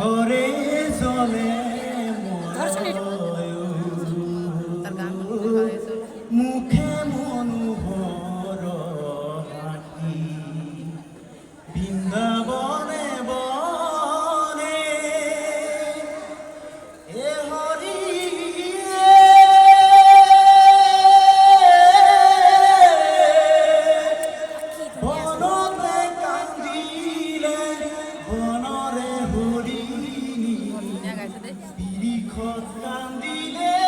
ঘরে চলে মুখে মনোহর হাসি বৃন্দাবনে বনে এ হরি বনতে কান্দিলে বনরে হরি বিরিখত কান্দিলে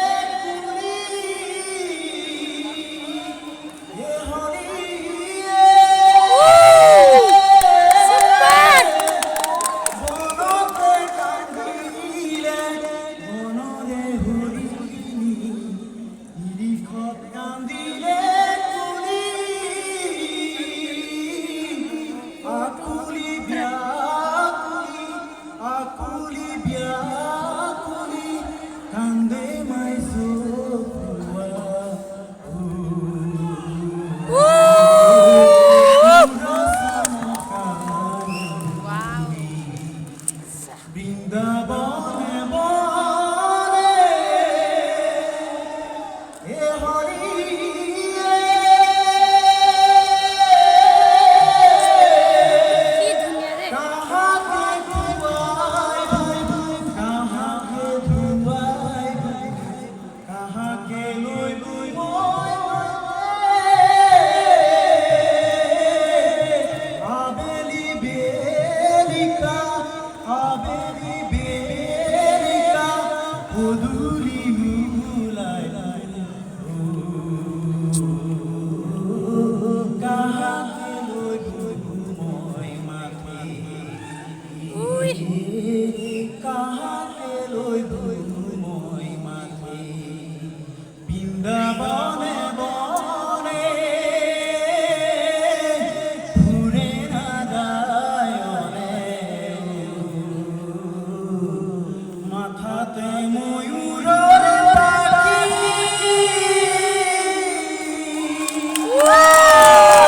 বৃন্দাবনে বনে এ হরি কাহাকে ধুয়াই কাহাকে ধুয়াই কাহাকে লই আবেলি বেলিকা আবেলি বেলিকা মধুরি মুলায় কাহাকে লই মই মাথি কাহাকে লই মই মাথি বৃন্দাবনে বনে ঘুরে নারায়ণে মাথাতে ময়ূর